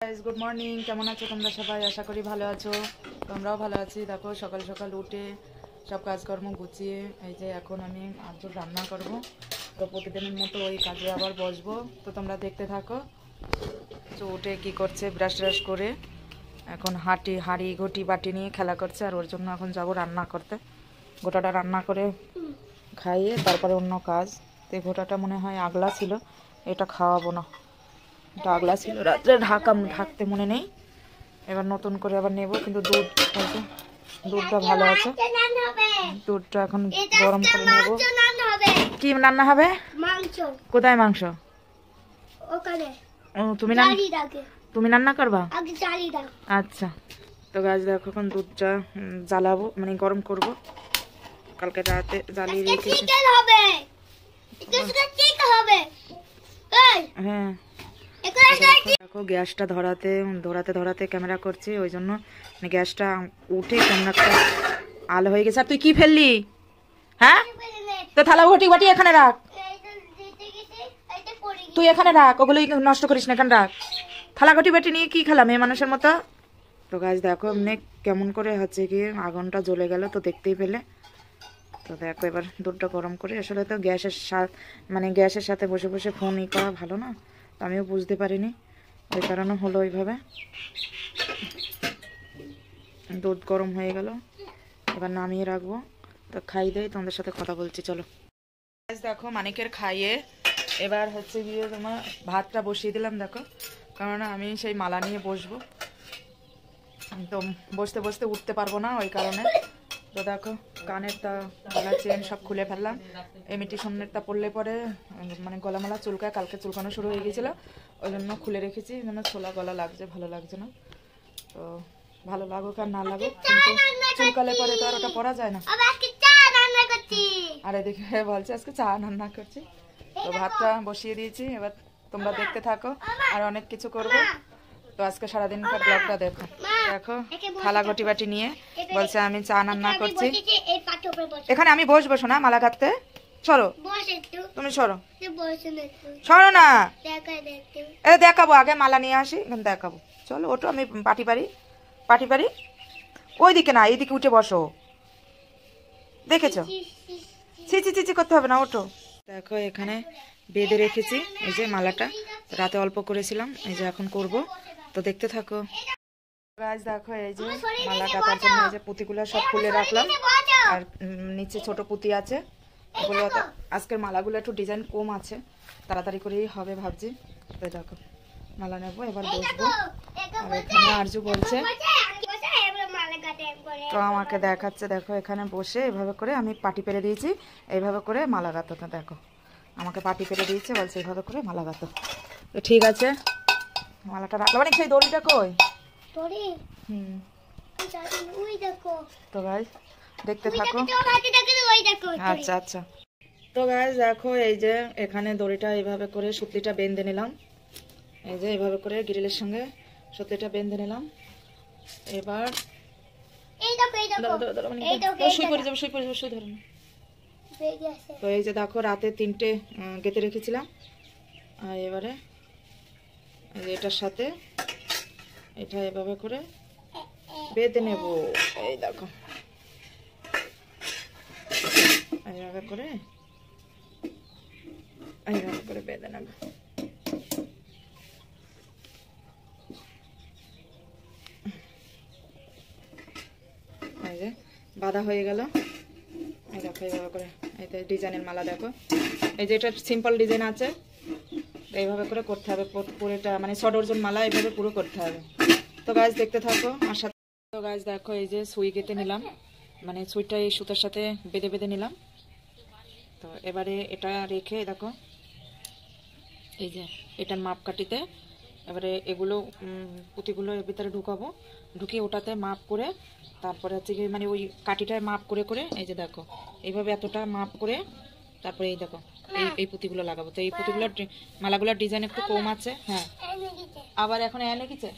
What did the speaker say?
Guys good morning, কেমন আছো তোমরা সবাই? আশা করি ভালো আছো, তোমরাও ভালো আছি। দেখো সকাল সকাল উঠে সব কাজকর্ম গুছিয়ে এই যে এখন আমি আজ রান্না করব। তো প্রতিদিনের মতো ওই কাজে আবার বসবো, তো তোমরা দেখতে থাকো। তো উঠে কি করছে, ব্রাশ ট্রাশ করে এখন হাঁড়ি ঘটি বাটি নিয়ে খেলা করছে, আর ওর জন্য এখন যাবো রান্না করতে। গোটাটা রান্না করে খাইয়ে তারপরে অন্য কাজ। তো এই গোটাটা মনে হয় আগলা ছিল, এটা খাওয়াবো না, ডাগলা ছিল রাত্রে ঢাকতে মনে নেই, এবার নতুন করে আবার নেব। কিন্তু দুধটা ভালো আছে, দুধটা এখন গরম করে নেব। কি রান্না হবে? কোথায় মাংস? তুমি রান্না করবা? আচ্ছা। তো গাছ দেখো এখন দুধটা জ্বালাবো, মানে গরম করব। কালকে রাতে জ্বালিয়ে রেখেছি। হ্যাঁ দেখো গ্যাসটা ধরাতে ক্যামেরা করছি, ওই জন্য গ্যাসটা উঠে কেমন একটা আলো হয়ে গেছে। আর তুই কি ফেললি? হ্যাঁ, তো থালা ঘটি বাটি এখানে রাখ, তুই এখানে রাখ, ওগুলোই নষ্ট করিস না, এখানে রাখ। থালা ঘটি বাটি নিয়ে কি খেলা মেয়ে মানুষের মতো? তো গাছ দেখো এমনি কেমন করে হচ্ছে কি আগুনটা জ্বলে গেল, তো দেখতেই পেলে। তো দেখো এবার দুধটা গরম করে, আসলে তো গ্যাসের সাথে বসে বসে ফোন করা ভালো না, তো আমিও বুঝতে পারিনি, ওই কারণে হলো ওইভাবে। দুধ গরম হয়ে গেল, এবার নামিয়ে রাখবো। তো খাই দেয়, তোমাদের সাথে কথা বলছি, চলো। দেখো মানিকের খাইয়ে এবার হচ্ছে গিয়ে তোমার ভাতটা বসিয়ে দিলাম। দেখো কারণ আমি সেই মালা নিয়ে বসবো, তো বসতে বসতে উঠতে পারবো না, ওই কারণে। তো দেখো কানেরটা গলা চেন সব খুলে ফেললাম। ইমিটেশনেরটা পরলে পরে মানে গলামালা চুলকায়, কালকে চুলকানো শুরু হয়ে গিয়েছিল, ওই জন্য খুলে রেখেছি, মানে ছোলা গলা লাগছে, ভালো লাগছে না। তো ভালো লাগুক আর না লাগুক, কিন্তু চুলকালে পরে তো আর ওটা পরা যায় না। আর এদিকে বলছে আজকে চা রান্না করছি। তো ভাতটা বসিয়ে দিয়েছি, এবার তোমরা দেখতে থাকো, আর অনেক কিছু করবো। তো আজকে সারাদিনকার ব্লগটা দেখো। দেখো থালা ঘটি বাটি নিয়ে বলছে আমি চা রান্না করছি। এখানে আমি বসবো না মালা গাঁথতে, সরো তুমি, সরো না, এ দেখাবো, আগে মালা নিয়ে আসি, এখানে দেখাবো। চলো ওটো, আমি পাটি পারি ওইদিকে না, এইদিকে উঠে বসো, দেখেছো? চিচি করতে হবে না, ওটো। দেখো এখানে বেঁধে রেখেছি এই যে মালাটা, রাতে অল্প করেছিলাম, এই যে এখন করব, তো দেখতে থাকো। গাছ দেখো এই যে মালা কাটার জন্য এই যে পুঁতিগুলো সব খুলে রাখলাম, আর নিচে ছোট পুঁতি আছে, ওগুলো আজকের মালাগুলো একটু ডিজাইন কম আছে, তাড়াতাড়ি করেই হবে ভাবছি। তো দেখো মালা নেবো, এবার বসবো। আর এখানে আরজু বলছে, তো আমাকে দেখাচ্ছে, দেখো এখানে বসে এভাবে করে আমি পাটি পেরে দিয়েছি, এইভাবে করে মালা গাঁথো। তো দেখো আমাকে পাটি পেরে দিয়েছে, বলছে এইভাবে করে মালা গাঁথো। তো ঠিক আছে, মালাটা রাখলাম। মানে সেই দড়িটা কই? তো গাইস দেখতে থাকো। আচ্ছা আচ্ছা। তো গাইস দেখো এই যে এখানে দড়িটা এইভাবে করে সুতলিটা বেঁধে নিলাম, এই যে এইভাবে করে গ্রিলের সঙ্গে সুতলিটা বেঁধে নিলাম। এবার তো এই যে দেখো রাতে 3টে গেঁথে রেখেছিলাম, আর এবারে এটার সাথে এটা এভাবে করে বেঁধে নেব। এই দেখো এইভাবে করে বেঁধে নেব। এই যে বাঁধা হয়ে গেল। এই দেখো এইভাবে করে, এই ডিজাইনের মালা দেখো, এই যে এটা সিম্পল ডিজাইন আছে, এইভাবে করে করতে হবে পুরোটা, মানে 6 ডজন মালা এইভাবে পুরো করতে হবে। তো গাছ দেখতে থাকো আমার সাথে। তো গাছ দেখো এই যে সুই কেটে নিলাম, মানে সুইটা এই সুতার সাথে বেঁধে নিলাম। তো এবারে এটা রেখে দেখো এই যে এটার মাপ কাটিতে এবারে এগুলো পুঁতিগুলো এর ভিতরে ঢুকাবো, ঢুকিয়ে ওটাতে মাপ করে তারপরে হচ্ছে কি মানে ওই কাঠিটায় মাপ করে এই যে দেখো এইভাবে এতটা মাপ করে তারপরে এই দেখো এই পুঁতিগুলো লাগাবো। তো এই পুঁতিগুলোর মালাগুলোর ডিজাইন একটু কম আছে। হ্যাঁ আবার এখন এনে গেছে,